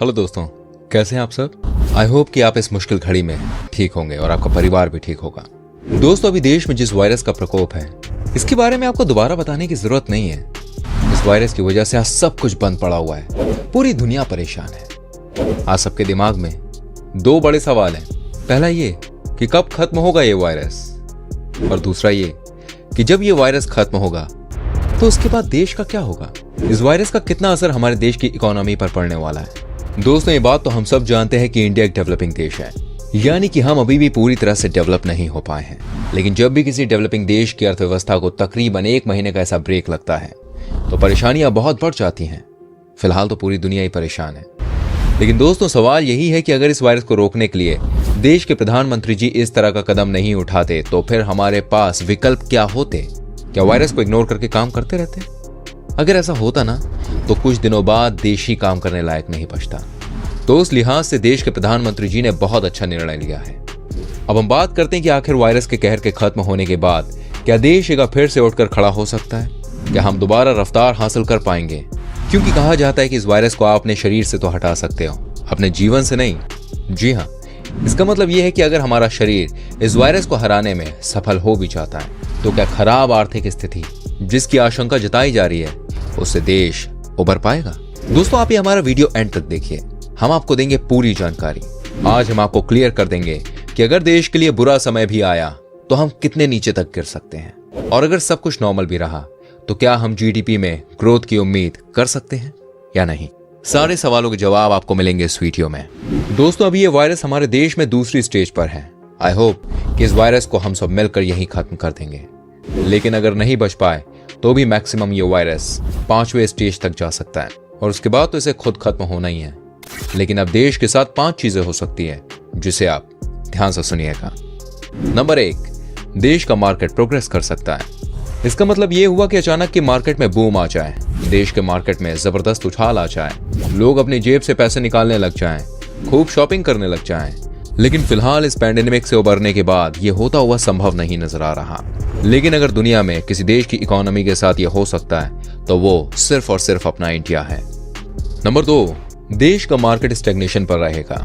Hello दोस्तों, कैसे हैं आप सब। आई होप कि आप इस मुश्किल घड़ी में ठीक होंगे और आपका परिवार भी ठीक होगा। दोस्तों, अभी देश में जिस वायरस का प्रकोप है, इसके बारे में आपको दोबारा बताने की जरूरत नहीं है। इस वायरस की वजह से आज सब कुछ बंद पड़ा हुआ है, पूरी दुनिया परेशान है। आज सबके दिमाग में दो बड़े सवाल हैं। पहला ये कि कब खत्म होगा ये वायरस, और दूसरा ये कि जब ये वायरस खत्म होगा तो उसके बाद देश का क्या होगा। इस वायरस का कितना असर हमारे देश की इकोनॉमी पर पड़ने वाला है। दोस्तों, ये बात तो हम सब जानते हैं कि इंडिया एक डेवलपिंग देश है, यानी कि हम अभी भी पूरी तरह से डेवलप नहीं हो पाए हैं। लेकिन जब भी किसी डेवलपिंग देश की अर्थव्यवस्था को तकरीबन 1 महीने का ऐसा ब्रेक लगता है तो परेशानियां बहुत बढ़ जाती हैं। फिलहाल तो पूरी दुनिया ही परेशान है। लेकिन दोस्तों, सवाल यही है कि अगर इस वायरस को रोकने के लिए देश के प्रधानमंत्री जी इस तरह का कदम नहीं उठाते तो फिर हमारे पास विकल्प क्या होते। क्या वायरस को इग्नोर करके काम करते रहते? अगर ऐसा होता ना तो कुछ दिनों बाद देश ही काम करने लायक नहीं बचता। तो उस लिहाज से देश के प्रधानमंत्री जी ने बहुत अच्छा निर्णय लिया है। अब हम बात करते हैं कि आखिर वायरस के कहर के खत्म होने के बाद क्या देश एक फिर से उठकर खड़ा हो सकता है? क्या हम दोबारा रफ्तार हासिल कर पाएंगे? क्योंकि कहा जाता है कि इस वायरस को आप अपने शरीर से तो हटा सकते हो, अपने जीवन से नहीं। जी हाँ, इसका मतलब यह है कि अगर हमारा शरीर इस वायरस को हराने में सफल हो भी जाता है तो क्या खराब आर्थिक स्थिति जिसकी आशंका जताई जा रही है उससे देश उबर पाएगा? दोस्तों, आप ये हमारा वीडियो एंड तक देखिए, हम आपको देंगे पूरी जानकारी। आज हम आपको क्लियर कर देंगे कि अगर देश के लिए बुरा समय भी आया तो हम कितने नीचे तक गिर सकते हैं, और अगर सब कुछ नॉर्मल भी रहा तो क्या हम जीडीपी में ग्रोथ की उम्मीद कर सकते हैं या नहीं। सारे सवालों के जवाब आपको मिलेंगे इस वीडियो में। दोस्तों, अभी ये वायरस हमारे देश में दूसरी स्टेज पर है। आई होप कि इस वायरस को हम सब मिलकर यहीं खत्म कर देंगे। लेकिन अगर नहीं बच पाए तो भी मैक्सिमम ये वायरस 5वें स्टेज तक जा सकता है, और उसके बाद तो इसे खुद खत्म होना ही है। लेकिन अब देश के साथ 5 चीजें हो सकती है जिसे आप ध्यान से सुनिएगा। नंबर 1, देश का मार्केट प्रोग्रेस कर सकता है। इसका मतलब ये हुआ कि अचानक की मार्केट में बूम आ जाए, देश के मार्केट में जबरदस्त उछाल आ जाए, लोग अपनी जेब से पैसे निकालने लग जाएं, खूब शॉपिंग करने लग जाएं। लेकिन फिलहाल इस पैंडेमिक से उबरने के बाद ये होता हुआ संभव नहीं नजर आ रहा। लेकिन अगर दुनिया में किसी देश की इकोनॉमी के साथ ये हो सकता है तो वो सिर्फ और सिर्फ अपना इंडिया है। नंबर 2, देश का मार्केट स्टैग्नेशन पर रहेगा।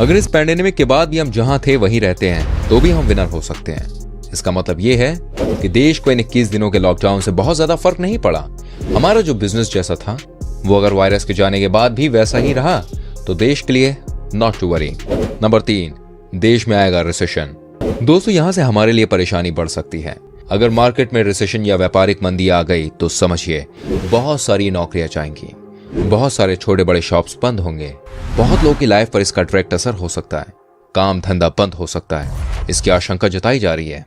अगर इस पैंडेमिक के बाद भी हम जहां थे वहीं रहते हैं तो भी हम विनर हो सकते हैं। इसका मतलब ये है कि देश को इन 21 दिनों के लॉकडाउन से बहुत ज्यादा फर्क नहीं पड़ा। हमारा जो बिजनेस जैसा था वो अगर वायरस के जाने के बाद भी वैसा ही रहा तो देश के लिए नॉट टू वरी। नंबर 3, देश में आएगा रिसेशन। दोस्तों, यहां से हमारे लिए परेशानी बढ़ सकती है। अगर मार्केट में रिसेशन या व्यापारिक मंदी आ गई तो समझिए बहुत सारी नौकरियां जाएंगी, बहुत सारे छोटे बड़े शॉप्स बंद होंगे, बहुत लोगों की लाइफ पर इसका डायरेक्ट असर हो सकता है, काम धंधा बंद हो सकता है, इसकी आशंका जताई जा रही है।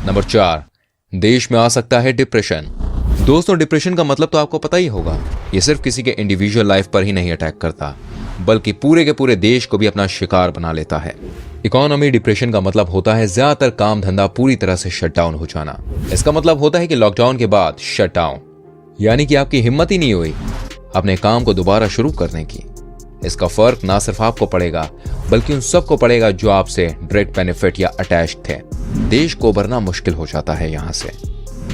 नंबर 4, देश में आ सकता है डिप्रेशन। दोस्तों, डिप्रेशन का मतलब तो आपको पता ही होगा। ये सिर्फ किसी के इंडिविजुअल लाइफ पर ही नहीं अटैक करता बल्कि पूरे के पूरे देश को भी अपना शिकार बना लेता है। इकोनॉमी डिप्रेशन का मतलब होता है ज्यादातर काम धंधा पूरी तरह से शटडाउन हो जाना। इसका मतलब होता है कि लॉकडाउन के बाद शटडाउन, यानी कि आपकी हिम्मत ही नहीं हुई अपने काम को दोबारा शुरू करने की। इसका फर्क ना सिर्फ आपको पड़ेगा बल्कि उन सबको पड़ेगा जो आपसे डायरेक्ट बेनिफिट या अटैच थे। देश को उबरना मुश्किल हो जाता है यहां से।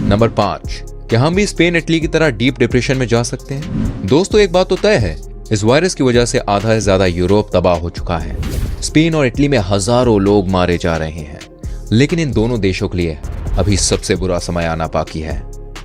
नंबर 5, क्या हम भी स्पेन इटली की तरह डीप डिप्रेशन में जा सकते हैं? दोस्तों, एक बात तो तय है, इस वायरस की वजह से आधा से ज्यादा यूरोप तबाह हो चुका है। स्पेन और इटली में हजारों लोग मारे जा रहे हैं। लेकिन इन दोनों देशों के लिए अभी सबसे बुरा समय आना बाकी है,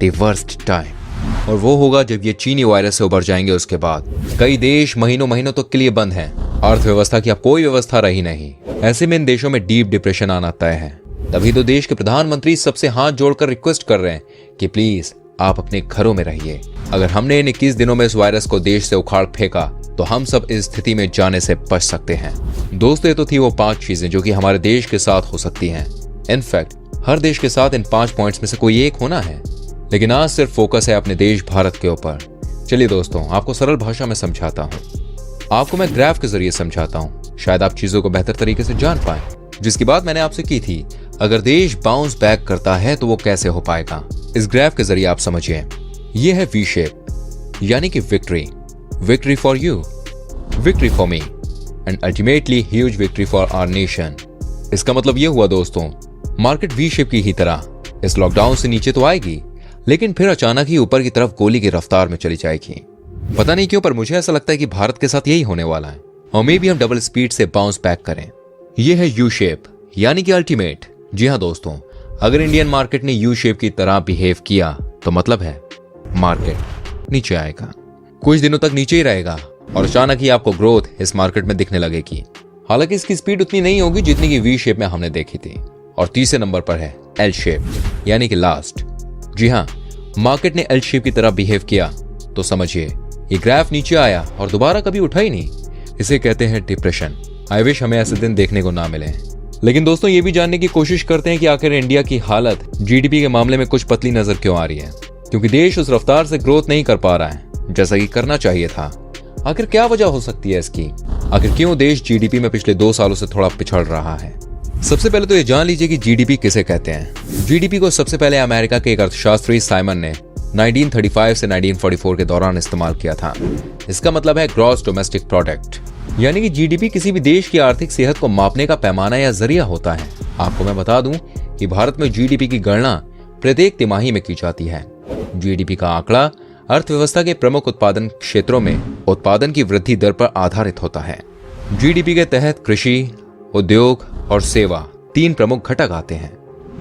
द वर्स्ट टाइम। और वो होगा जब ये चीनी वायरस से उबर जाएंगे। उसके बाद कई देश महीनों महीनों तक के लिए बंद हैं, अर्थव्यवस्था की अब कोई व्यवस्था रही नहीं। ऐसे में इन देशों में डीप डिप्रेशन आना तय है। तभी तो देश के प्रधानमंत्री सबसे हाथ जोड़कर रिक्वेस्ट कर रहे हैं कि प्लीज आप अपने घरों में रहिए। अगर हमने इन 21 दिनों में इस वायरस को देश से उखाड़ फेंका तो हम सब इस स्थिति में जाने से बच सकते हैं। दोस्तों, ये तो थी वो 5 चीजें जो कि हमारे देश के साथ हो सकती हैं। इनफैक्ट हर देश के साथ इन 5 पॉइंट्स में से कोई एक होना है। लेकिन आज सिर्फ फोकस है अपने देश भारत के ऊपर। चलिए दोस्तों, आपको सरल भाषा में समझाता हूँ। आपको मैं ग्राफ के जरिए समझाता हूँ, शायद आप चीजों को बेहतर तरीके से जान पाए। जिसकी बात मैंने आपसे की थी, अगर देश बाउंस बैक करता है तो वो कैसे हो पाएगा। इस ग्राफ के जरिए आप समझिए। ये है वी शेप, यानी कि victory, victory for you, victory for me and ultimately huge victory for our nation. इसका मतलब ये हुआ दोस्तों, मार्केट वी शेप की ही तरह इस लॉकडाउन से नीचे तो आएगी, लेकिन फिर अचानक ही ऊपर की तरफ गोली की रफ्तार में चली जाएगी। पता नहीं क्यों, पर मुझे ऐसा लगता है कि भारत के साथ यही होने वाला है और मे बी हम डबल स्पीड से बाउंस बैक करें। यह है यू शेप यानी कि अल्टीमेट। जी हाँ दोस्तों, अगर इंडियन मार्केट ने यू शेप की तरह बिहेव किया तो मतलब है मार्केट नीचे आएगा, कुछ दिनों तक नीचे ही रहेगा और अचानक ही आपको ग्रोथ इस मार्केट में दिखने लगेगी। हालांकि इसकी स्पीड उतनी नहीं होगी जितनी की वी शेप में हमने देखी थी। और तीसरे नंबर पर है एल शेप यानी कि लास्ट। जी हाँ, मार्केट ने एल शेप की तरह बिहेव किया तो समझिए ये ग्राफ नीचे आया और दोबारा कभी उठा ही नहीं। इसे कहते हैं डिप्रेशन। आई विश हमें ऐसे दिन देखने को ना मिले। लेकिन दोस्तों, ये भी जानने की कोशिश करते हैं कि आखिर इंडिया की हालत जीडीपी के मामले में कुछ पतली नजर क्यों आ रही है, क्योंकि देश उस रफ्तार से ग्रोथ नहीं कर पा रहा है जैसा कि करना चाहिए था। आखिर क्या वजह हो सकती है इसकी? आखिर क्यों देश जीडीपी में पिछले 2 सालों से थोड़ा पिछड़ रहा है? सबसे पहले तो ये जान लीजिए कि जीडीपी किसे कहते हैं। जीडीपी को सबसे पहले अमेरिका के एक अर्थशास्त्री साइमन ने 1935 से 1944 के दौरान इस्तेमाल किया था। इसका मतलब है ग्रॉस डोमेस्टिक प्रोडक्ट, यानी कि जीडीपी किसी भी देश की आर्थिक सेहत को मापने का पैमाना या जरिया होता है। आपको मैं बता दूं कि भारत में जीडीपी की गणना प्रत्येक तिमाही में की जाती है। जीडीपी का आंकड़ा अर्थव्यवस्था के प्रमुख उत्पादन क्षेत्रों में उत्पादन की वृद्धि दर पर आधारित होता है। जीडीपी के तहत कृषि, उद्योग और सेवा 3 प्रमुख घटक आते हैं।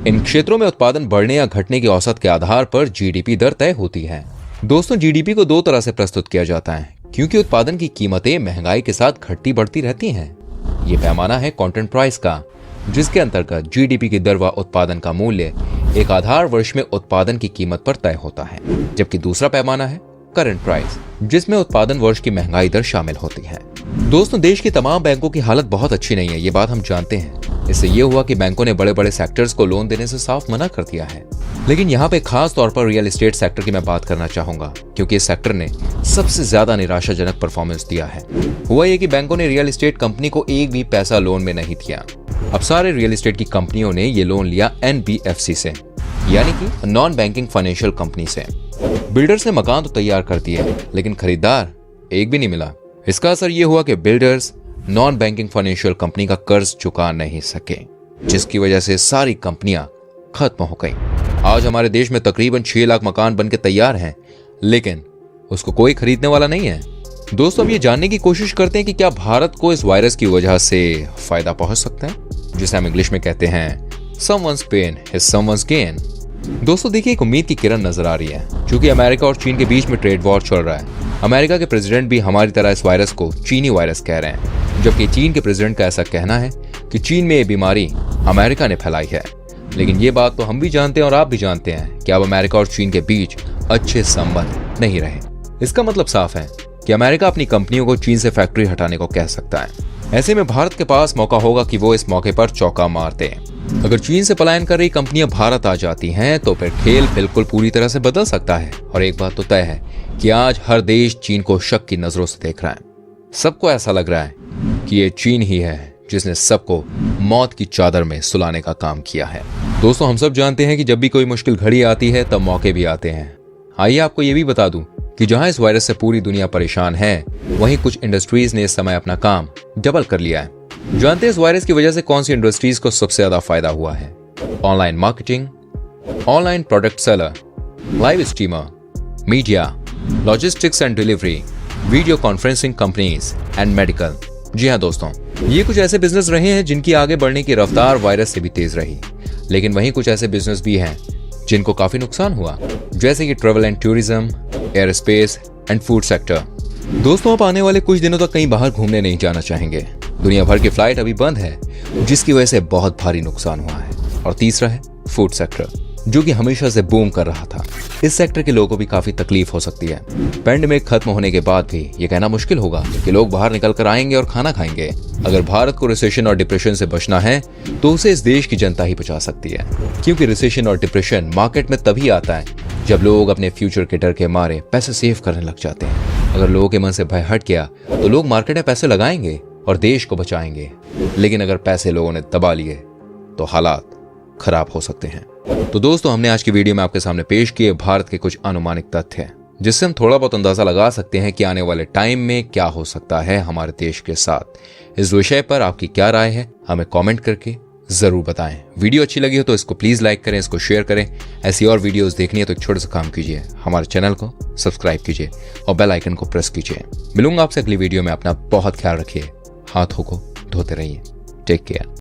इन क्षेत्रों में उत्पादन बढ़ने या घटने की औसत के आधार पर जीडीपी दर तय होती है। दोस्तों, जीडीपी को 2 तरह से प्रस्तुत किया जाता है, क्योंकि उत्पादन की कीमतें महंगाई के साथ घटती बढ़ती रहती हैं। ये पैमाना है कंटेंट प्राइस का, जिसके अंतर्गत जीडीपी की दर व उत्पादन का मूल्य एक आधार वर्ष में उत्पादन की कीमत पर तय होता है। जबकि दूसरा पैमाना है करंट प्राइस, जिसमें उत्पादन वर्ष की महंगाई दर शामिल होती है। दोस्तों, देश की तमाम बैंकों की हालत बहुत अच्छी नहीं है, ये बात हम जानते हैं। इससे ये हुआ कि बैंकों ने बड़े बड़े सेक्टर्स को लोन देने से साफ मना कर दिया है। लेकिन यहाँ पे खास तौर पर रियल एस्टेट सेक्टर की मैं बात करना चाहूंगा, क्योंकि इस सेक्टर ने सबसे ज्यादा निराशाजनक परफॉर्मेंस दिया है। हुआ ये कि बैंकों ने रियल एस्टेट कंपनी को एक भी पैसा लोन में नहीं दिया। अब सारे रियल एस्टेट की कंपनियों ने ये लोन लिया NBFC से, यानी कि नॉन बैंकिंग फाइनेंशियल कंपनी से। बिल्डर्स ने मकान तो तैयार कर दिए, लेकिन खरीदार एक भी नहीं मिला। इसका असर ये हुआ कि builders non banking financial company का कर्ज चुका नहीं सके, जिसकी वजह से सारी कंपनियां खत्म हो गई। आज हमारे देश में तकरीबन 6 लाख मकान बनके तैयार हैं, लेकिन उसको कोई खरीदने वाला नहीं है। दोस्तों, अब ये जानने की कोशिश करते हैं कि क्या भारत को इस वायरस की वजह से फायदा पहुंच सकता है, जिसे हम इंग्लिश में कहते हैं someone's pain is someone's gain। दोस्तों देखिए, एक उम्मीद की किरण नजर आ रही है, क्योंकि अमेरिका और चीन के बीच में ट्रेड वॉर चल रहा है। अमेरिका के प्रेसिडेंट भी हमारी तरह इस वायरस को चीनी वायरस कह रहे हैं, जबकि चीन के प्रेसिडेंट का ऐसा कहना है कि चीन में ये बीमारी अमेरिका ने फैलाई है। लेकिन ये बात तो हम भी जानते हैं और आप भी जानते हैं कि अब अमेरिका और चीन के बीच अच्छे संबंध नहीं रहे। इसका मतलब साफ है कि अमेरिका अपनी कंपनियों को चीन से फैक्ट्री हटाने को कह सकता है। ऐसे में भारत के पास मौका होगा कि वो इस मौके पर चौका मार दे। अगर चीन से पलायन कर रही कंपनियां भारत आ जाती हैं तो फिर खेल बिल्कुल पूरी तरह से बदल सकता है। और एक बात तो तय है कि आज हर देश चीन को शक की नजरों से देख रहा है। सबको ऐसा लग रहा है कि ये चीन ही है जिसने सबको मौत की चादर में सुलाने का काम किया है। दोस्तों, हम सब जानते हैं कि जब भी कोई मुश्किल घड़ी आती है तब मौके भी आते हैं। आइए आपको ये भी बता दूं कि जहां इस वायरस से पूरी दुनिया परेशान है, वहीं कुछ इंडस्ट्रीज ने इस समय अपना काम डबल कर लिया है। जानते हैं इस वायरस की वजह से कौन सी इंडस्ट्रीज को सबसे ज्यादा फायदा हुआ है? Online marketing, online product seller, live streamer, media, logistics and delivery, video conferencing companies and medical. जी हाँ दोस्तों, ये कुछ ऐसे बिजनेस रहे हैं जिनकी आगे बढ़ने की रफ्तार वायरस से भी तेज रही। लेकिन वहीं कुछ ऐसे बिजनेस भी हैं जिनको काफी नुकसान हुआ, जैसे कि travel and tourism, air space and food sector. दोस्तों, आप आने वाले कुछ दिनों तक कहीं बाहर घूमने नहीं जाना चाहेंगे। दुनिया भर की फ्लाइट अभी बंद है, जिसकी वजह से बहुत भारी नुकसान हुआ है। और तीसरा है फूड सेक्टर, जो कि हमेशा से बूम कर रहा था। इस सेक्टर के लोगों को भी काफी तकलीफ हो सकती है। पैंडेमिक खत्म होने के बाद भी ये कहना मुश्किल होगा कि लोग बाहर निकल कर आएंगे और खाना खाएंगे। अगर भारत को रिसेशन और डिप्रेशन से बचना है तो उसे इस देश की जनता ही बचा सकती है, क्योंकि रिसेशन और डिप्रेशन मार्केट में तभी आता है जब लोग अपने फ्यूचर के डर के मारे पैसे सेव करने लग जाते हैं। अगर लोगों के मन से भय हट गया तो लोग मार्केट में पैसे लगाएंगे और देश को बचाएंगे। लेकिन अगर पैसे लोगों ने दबा लिए तो हालात खराब हो सकते हैं। तो दोस्तों, हमने आज की वीडियो में आपके सामने पेश किए भारत के कुछ अनुमानित तथ्य, जिससे हम थोड़ा बहुत अंदाजा लगा सकते हैं कि आने वाले टाइम में क्या हो सकता है हमारे देश के साथ। इस विषय पर आपकी क्या राय है, हमें कमेंट करके जरूर बताएं। वीडियो अच्छी लगी हो तो इसको प्लीज लाइक करें, इसको शेयर करें। ऐसी और वीडियोस देखनी है तो एक छोटा सा काम कीजिए, हमारे चैनल को सब्सक्राइब कीजिए और बेल आइकन को प्रेस कीजिए। मिलूंगा आपसे अगली वीडियो में। अपना बहुत ख्याल रखिए, हाथों को धोते रहिए। Take care.